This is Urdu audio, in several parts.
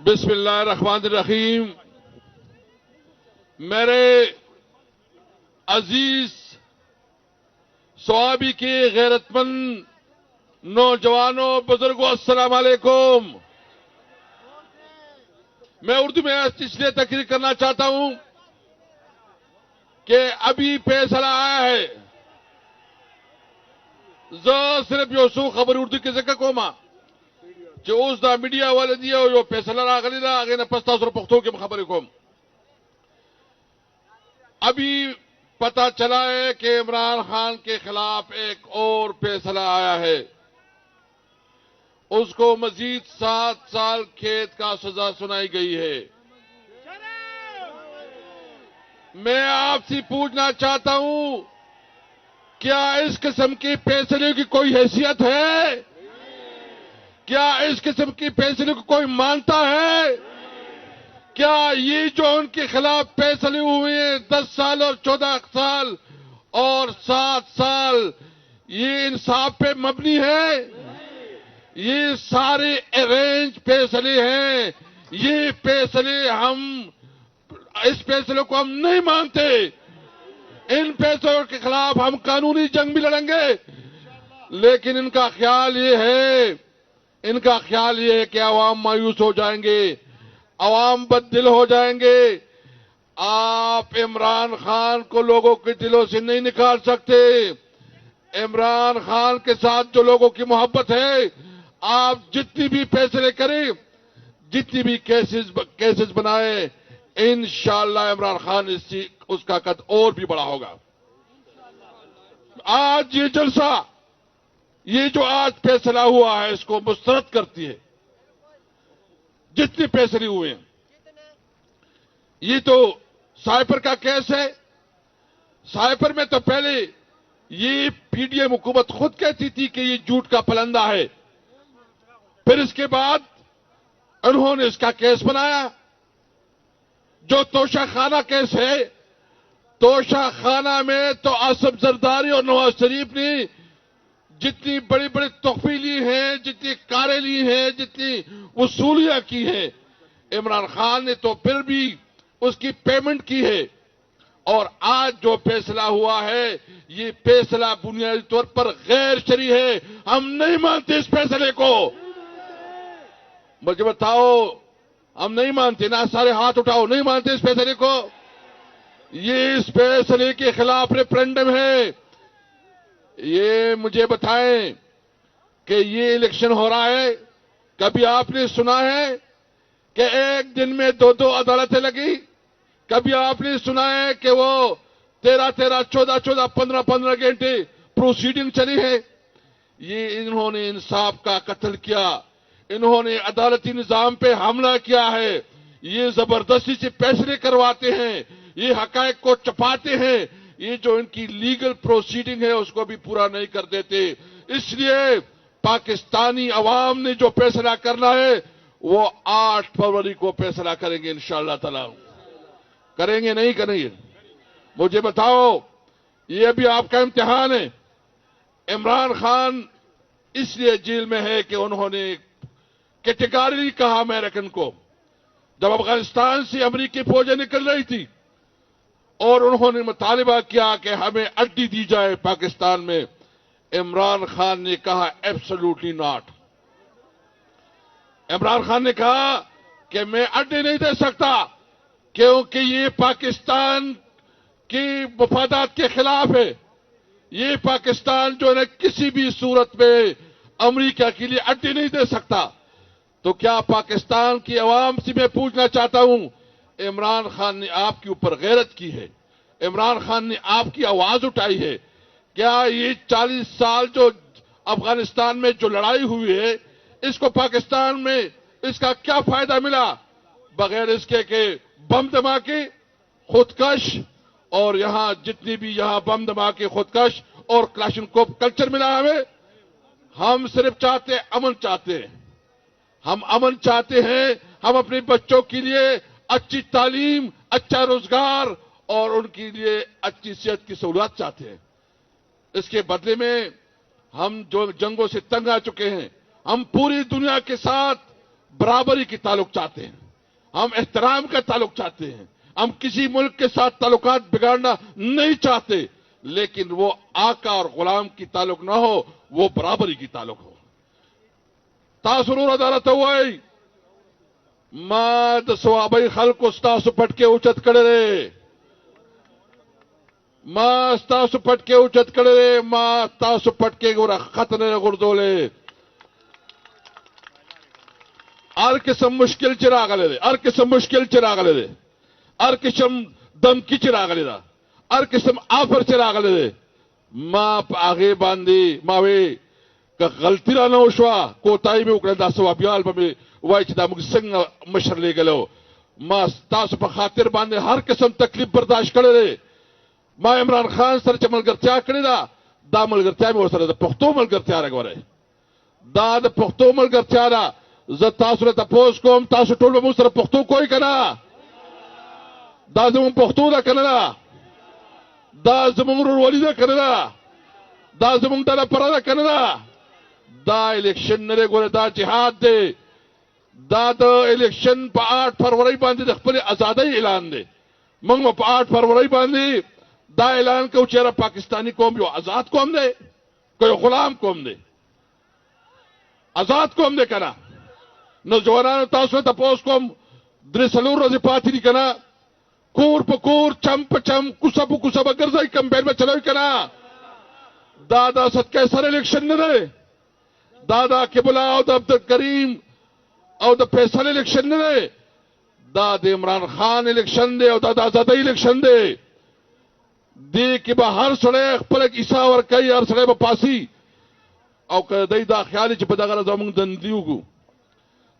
بسم اللہ الرحمن الرحیم. میرے عزیز صوابی کے غیرت مند نوجوانوں بزرگوں السلام علیکم. میں اردو میں اس لیے تقریر کرنا چاہتا ہوں کہ ابھی فیصلہ آیا ہے. صرف یو خبر اردو کے ذکر کو ماں جو اس دا میڈیا والے دیا جو فیصلہ راغلی دا آگے نہ پستا سر پختوں کے خبر کو ابھی پتا چلا ہے کہ عمران خان کے خلاف ایک اور فیصلہ آیا ہے. اس کو مزید 7 سال قید کا سزا سنائی گئی ہے. میں آپ سے پوچھنا چاہتا ہوں کیا اس قسم کی فیصلے کی کوئی حیثیت ہے؟ کیا اس قسم کی فیصلے کو کوئی مانتا ہے؟ کیا یہ جو ان کے خلاف فیصلے ہوئے ہیں 10 سال اور 14 سال اور 7 سال یہ انصاف پہ مبنی ہے؟ یہ سارے ارینج فیصلے ہیں. یہ فیصلے اس فیصلے کو ہم نہیں مانتے. ان فیصلوں کے خلاف ہم قانونی جنگ بھی لڑیں گے. لیکن ان کا خیال یہ ہے کہ عوام مایوس ہو جائیں گے, عوام بد دل ہو جائیں گے. آپ عمران خان کو لوگوں کے دلوں سے نہیں نکال سکتے. عمران خان کے ساتھ جو لوگوں کی محبت ہے, آپ جتنی بھی فیصلے کریں, جتنی بھی کیسز بنائیں, انشاءاللہ عمران خان اس کا قد اور بھی بڑا ہوگا. آج یہ جلسہ, یہ جو آج فیصلہ ہوا ہے اس کو مسترد کرتی ہے. جتنے فیصلے ہوئے ہیں, یہ تو سائپر کا کیس ہے. سائپر میں تو پہلے یہ پی ڈی ایم حکومت خود کہتی تھی کہ یہ جھوٹ کا پلندہ ہے. پھر اس کے بعد انہوں نے اس کا کیس بنایا. جو توشہ خانہ کیس ہے, توشہ خانہ میں تو آصف زرداری اور نواز شریف نے جتنی بڑی بڑی تحفے لی ہیں, جتنی کاریں لی ہیں, جتنی وصولیاں کی ہیں, عمران خان نے تو پھر بھی اس کی پیمنٹ کی ہے. اور آج جو فیصلہ ہوا ہے یہ فیصلہ بنیادی طور پر غیر شرعی ہے. ہم نہیں مانتے اس فیصلے کو. مجھے بتاؤ, ہم نہیں مانتے نا؟ سارے ہاتھ اٹھاؤ. نہیں مانتے اس فیصلے کو؟ یہ اس فیصلے کے خلاف ریفرنڈم ہے. یہ مجھے بتائیں کہ یہ الیکشن ہو رہا ہے, کبھی آپ نے سنا ہے کہ ایک دن میں 2 عدالتیں لگی؟ کبھی آپ نے سنا ہے کہ وہ 13 14 15 گھنٹے پروسیڈنگ چلی ہے؟ یہ انہوں نے انصاف کا قتل کیا. انہوں نے عدالتی نظام پہ حملہ کیا ہے. یہ زبردستی سے فیصلے کرواتے ہیں, یہ حقائق کو چھپاتے ہیں. یہ جو ان کی لیگل پروسیڈنگ ہے اس کو بھی پورا نہیں کر دیتے. اس لیے پاکستانی عوام نے جو فیصلہ کرنا ہے وہ 8 فروری کو فیصلہ کریں گے انشاءاللہ تعالی. کریں گے نہیں کریں گے؟ مجھے بتاؤ. یہ ابھی آپ کا امتحان ہے. عمران خان اس لیے جیل میں ہے کہ انہوں نے کیٹیگری کہا امریکن کو. جب افغانستان سے امریکی فوجیں نکل رہی تھی اور انہوں نے مطالبہ کیا کہ ہمیں اڈی دی جائے پاکستان میں, عمران خان نے کہا ایبسولوٹلی ناٹ. عمران خان نے کہا کہ میں اڈے نہیں دے سکتا کیونکہ یہ پاکستان کی مفادات کے خلاف ہے. یہ پاکستان جو ہے کسی بھی صورت میں امریکہ کے لیے اڈے نہیں دے سکتا. تو کیا پاکستان کی عوام سے میں پوچھنا چاہتا ہوں, عمران خان نے آپ کے اوپر غیرت کی ہے, عمران خان نے آپ کی آواز اٹھائی ہے. کیا یہ 40 سال جو افغانستان میں جو لڑائی ہوئی ہے اس کو پاکستان میں اس کا کیا فائدہ ملا بغیر اس کے کہ بم دھماکے, خودکش, اور یہاں جتنی بھی یہاں بم دھماکے, خودکش اور کلاشنکوف کلچر ملا ہمیں. ہم صرف چاہتے امن چاہتے ہیں. ہم امن چاہتے ہیں. ہم اپنے بچوں کے لیے اچھی تعلیم, اچھا روزگار اور ان کے لیے اچھی صحت کی سہولت چاہتے ہیں. اس کے بدلے میں ہم جو جنگوں سے تنگ آ چکے ہیں, ہم پوری دنیا کے ساتھ برابری کی تعلق چاہتے ہیں، ہم احترام کا تعلق چاہتے ہیں، ہم کسی ملک کے ساتھ تعلقات بگاڑنا نہیں چاہتے، لیکن وہ آقا اور غلام کی تعلق نہ ہو، وہ برابری کی تعلق ہو. تاثرور عدالت ہوئی ما د ثوابي خلق استاسو پټکه اوچت کړي، ما استاسو پټکه اوچت کړي، ما تاسو پټکه ګور ختنه غردولې. هر قسم مشکل چې راغله ده، هر قسم مشکل چې راغله ده، هر قسم دمکی چې راغله ده، هر قسم آفر چې راغله ده، ما په هغه باندې ما وی که غلطی را نه وشوه کوتاهی مې وکړه، دا ثوابیال به مې وای چې دا موږ څنګه مشر لېږلو. ما تاسو په خاطر باندې هر قسم تکلیف برداشت کړی دی. ما عمران خان سره چې ملګرتیا کړې ده، دا ملګرتیا مې ورسره د پښتو ملګرتیا راګورئ، دا د پښتو ملګرتیا ده. زه تاسو له تپوس کوم، تاسو ټول به موږ سره پښتو کوئ که نه؟ دا زموږ پښتو ده که نه ده؟ دا زموږ ورورولي ده که نه ده؟ دا زموږ ډله پره ده که نه ده؟ دا الیکشن نه دی ګوره، دا جهاد دی. دا د الیکشن په 8 فروری باندې د خپل ازادۍ اعلان دی. موږ په 8 فروری باندې دا اعلان کوو چې پاکستانی قوم یو آزاد قوم دی که یو غلام قوم دی؟ آزاد قوم دی که نه؟ نوجوانانو تاسو ته تپوس کوم، 3 ورځې پاتې دي که نه؟ کور په کور، چم په چم، کوڅه په کوڅه به ګرځئ، کمپین به چلوئ که نه؟ دا د صدقه سر الیکشن نه دی، دا د قبله او د عبدالکریم او د فیصل الیکشن نه دی، دا د عمران خان الیکشن دی او دا د ازادۍ الیکشن دی. دی کې به هر سړی خپله کیسه ورکوي، هر سړی به پاسي. او که دی دا خیال چې په دغه ورځ موږ دندلي وکړو،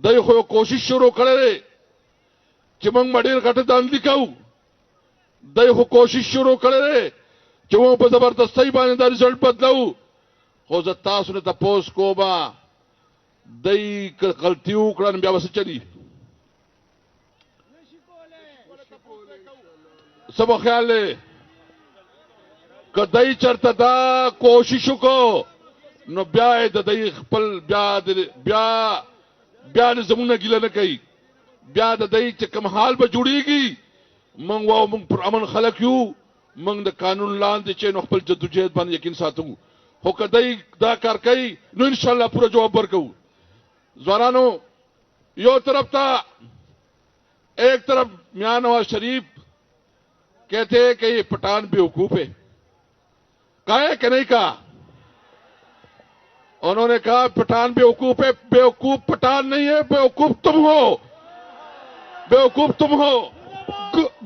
دی خو یو کوشش شروع کړی دی چې موږ به ډېر غټه دندلي کوو. دی خو کوشش شروع کړی دی چې موږ په زبردستۍ باندې دا رزلټ بدلو. خو زه تاسو نه تپوس کومه، دی که غلطي وکړه نو بیا به څه چلي؟ څه به خیال دی؟ که دی چېرته دا کوشش وکړو نو بیا یې د دی خپل بیا نه زموږ نه ګیله نه کوي، بیا د دی چې کوم حال به جوړېږي. موږ واو موږ پر امن خلک یو، موږ د قانون لاندې چې نو خپل جدوجہد باندې یقین ساتو. خو که دی دا کار کوي نو انشاءاللہ پورا جواب ورکوو. ځوانانو، یو طرف تھا، ایک طرف میاں نواز شریف کہتے ہیں کہ یہ پٹھان بیوقوف ہے. کہا ہے کہ نہیں کہا؟ انہوں نے کہا پٹھان بیوقوف ہے. بیوقوف پٹھان نہیں ہے، بیوقوف تم ہو، بیوقوف تم ہو.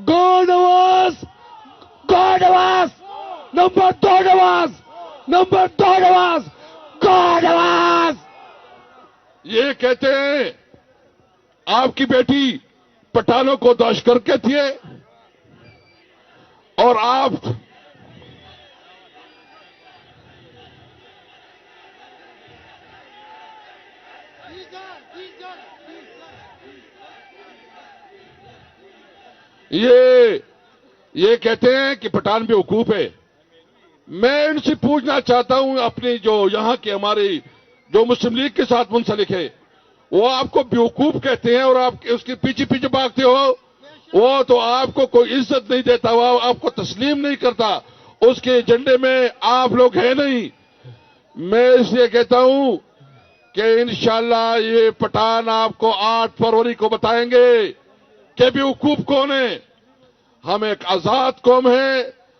گو نواز، گو نواز، نمبر 2 نواز، نمبر 2 نواز، گو نواز. یہ کہتے ہیں آپ کی بیٹی پٹھانوں کو دہشت گرد کہتی ہے اور آپ یہ کہتے ہیں کہ پٹھان بیوقوف ہے. میں ان سے پوچھنا چاہتا ہوں، اپنے جو یہاں کے ہمارے جو مسلم لیگ کے ساتھ منسلک ہے، وہ آپ کو بیوقوف کہتے ہیں اور آپ اس کے پیچھے پیچھے بھاگتے ہو. وہ تو آپ کو کوئی عزت نہیں دیتا، وہ آپ کو تسلیم نہیں کرتا، اس کے ایجنڈے میں آپ لوگ ہیں نہیں. میں اس لیے کہتا ہوں کہ انشاءاللہ یہ پٹھان آپ کو 8 فروری کو بتائیں گے کہ بیوقوف کون ہے. ہم ایک آزاد قوم ہے،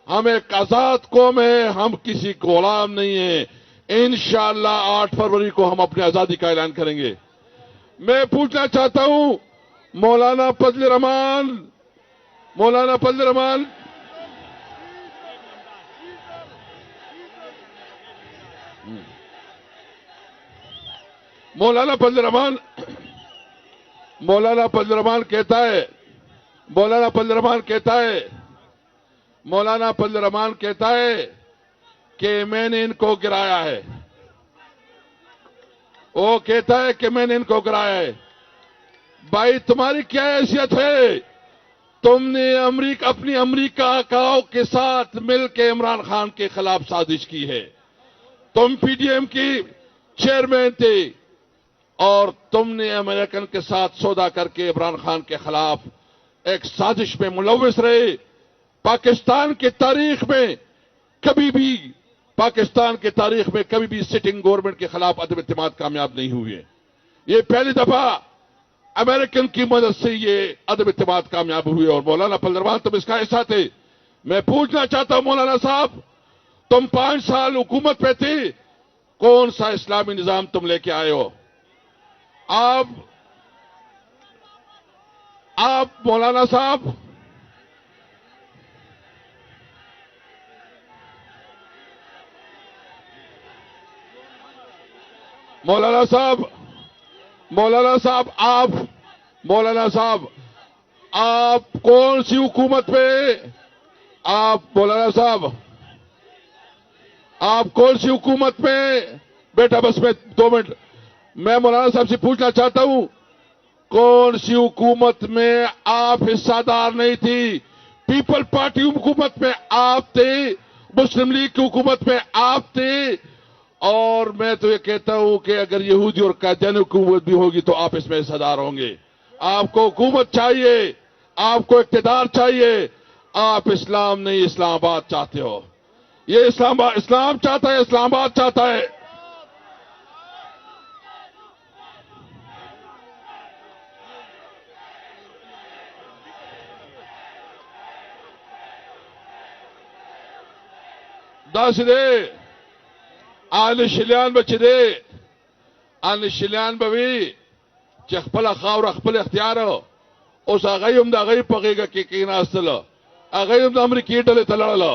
ہم ایک آزاد قوم ہے، ہم کسی غلام نہیں ہیں. انشاءاللہ 8 فروری کو ہم اپنی آزادی کا اعلان کریں گے. میں پوچھنا چاہتا ہوں مولانا فضل الرحمان، مولانا فضل الرحمان، مولانا فضل الرحمان، مولانا فضل الرحمان کہتا ہے، مولانا فضل الرحمان کہتا ہے، مولانا فضل الرحمان کہتا ہے کہ میں نے ان کو گرایا ہے. وہ کہتا ہے کہ میں نے ان کو گرایا ہے. بھائی تمہاری کیا حیثیت ہے؟ تم نے اپنی امریکہ آقاؤں کے ساتھ مل کے عمران خان کے خلاف سازش کی ہے. تم پی ڈی ایم کی چیئرمین تھے، اور تم نے امریکن کے ساتھ سودا کر کے عمران خان کے خلاف ایک سازش میں ملوث رہے. پاکستان کی تاریخ میں کبھی بھی سٹنگ گورنمنٹ کے خلاف عدم اعتماد کامیاب نہیں ہوئے. یہ پہلی دفعہ امریکن کی مدد سے یہ عدم اعتماد کامیاب ہوئے. اور مولانا فضل الرحمان تم اس کا حصہ تھے. میں پوچھنا چاہتا ہوں مولانا صاحب، تم 5 سال حکومت پہ تھے، کون سا اسلامی نظام تم لے کے آئے ہو؟ آپ مولانا صاحب، آپ کون سی حکومت پہ، آپ کون سی حکومت میں؟ بیٹا بس میں 2 منٹ، میں مولانا صاحب سے پوچھنا چاہتا ہوں، کون سی حکومت میں آپ حصہ دار نہیں تھی؟ پیپل پارٹی حکومت میں آپ تھے، مسلم لیگ کی حکومت میں آپ تھے. اور میں تو یہ کہتا ہوں کہ اگر یہودی اور قادیانی حکومت بھی ہوگی تو آپ اس میں حصہ دار ہوں گے. آپ کو حکومت چاہیے، آپ کو اقتدار چاہیے. آپ اسلام نہیں اسلام آباد چاہتے ہو. یہ اسلام چاہتا ہے، اسلام آباد چاہتا ہے. داسده آل شلیان بچی دی، آل شلیان بوی چې خپل خاور خپل اختیار اوس هغه هم د هغه په غېږه کې کېناستل، هغه هم د امریکې ډلې ته لړله،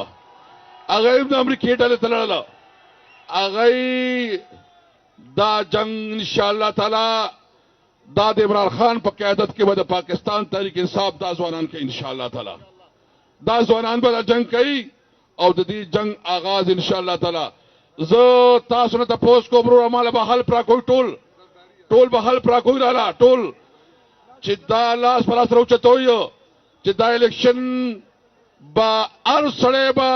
هغه دا جنگ انشاءاللہ تعالی دا د عمران خان په قیادت کې به د پاکستان تحریک انصاف دا ځوانان کې انشاءاللہ تعالی دا ځوانان به جنگ کوي او د دې جنگ آغاز انشاءاللہ تعالی. زه تاسو نه تپوس کوم ورور اماله به حل پرا کوئی ټول به حل پرا کوئی رااله ټول چې دا لاس پر لاس راوچتوي چې دا الیکشن با هر سړی به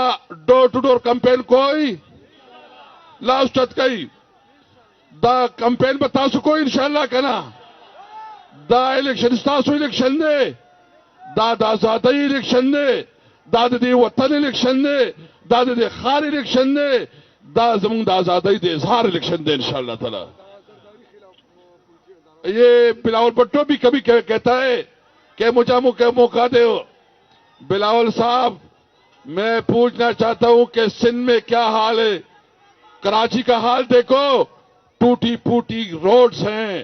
ډور ټو ډور کمپین کوي، لاس چت کوي. دا کمپین به تاسو کوئی انشاءاللہ کنه. دا الیکشن تاسو الیکشن دی، دا د آزادۍ الیکشن دی، دا د دې وطن الیکشن دی، دا د دې خار الیکشن دی، دا زمونږ د آزادۍ د اظہار الیکشن دی انشاءاللہ تعالی. یہ بلاول بھٹو بھی کبھی کہتا ہے کہ مجھے موقع دے. بلاول صاحب میں پوچھنا چاہتا ہوں کہ سندھ میں کیا حال ہے؟ کراچی کا حال دیکھو، ٹوٹی پھوٹی روڈز ہیں،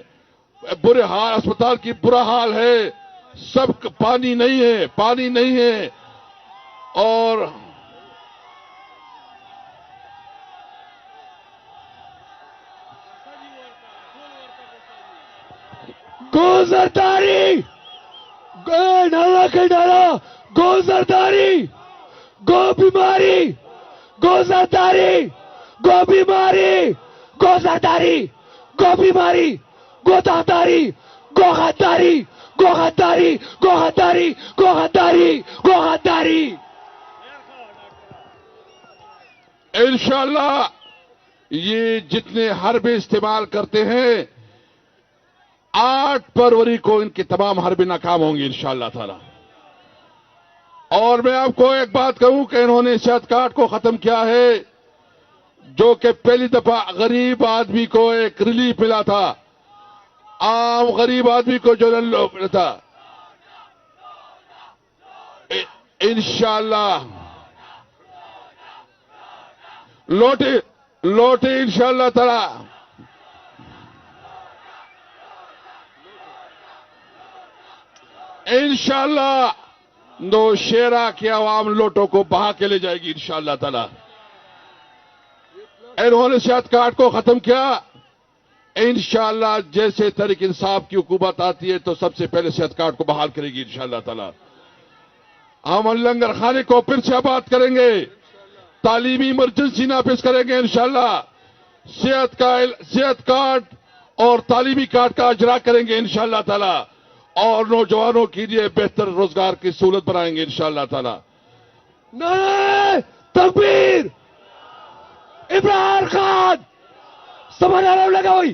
برے حال، اسپتال کی برا حال ہے، سب پانی نہیں ہے. اور گو زرداری، گو نالا کے ڈالا، گو زرداری، گو بیماری، گو زرداری، گو بیماری، گو زرداری، گو بیماری، گو دہداری، گو غداری، گو غداری، گو غداری، گو غداری، گو غداری. انشاءاللہ یہ جتنے حربے استعمال کرتے ہیں 8 فروری کو ان کی تمام حربیں ناکام ہوں گی انشاءاللہ تعالی. اور میں آپ کو ایک بات کہوں کہ انہوں نے صحت کارڈ کو ختم کیا ہے، جو کہ پہلی دفعہ غریب آدمی کو ایک ریلیف ملا تھا، عام غریب آدمی کو جو ملا تھا. انشاءاللہ لوٹے انشاءاللہ تعالی. انشاءاللہ نوشیرہ کی عوام لوٹوں کو بہا کے لے جائے گی انشاءاللہ تعالی. انہوں نے صحت کارڈ کو ختم کیا. انشاءاللہ جیسے تحریک انصاف کی حکومت آتی ہے تو سب سے پہلے صحت کارڈ کو بحال کرے گی انشاءاللہ تعالی. ہم لنگر خانے کو پھر سے آباد کریں گے، تعلیمی ایمرجنسی نافذ کریں گے انشاءاللہ، صحت کارڈ اور تعلیمی کارڈ کا اجرا کریں گے انشاءاللہ تعالی، اور نوجوانوں کے لیے بہتر روزگار کی سہولت بنائیں گے انشاءاللہ تعالی. نعرہ تکبیر، عمران خان سبحان اللہ لگا ہوئی.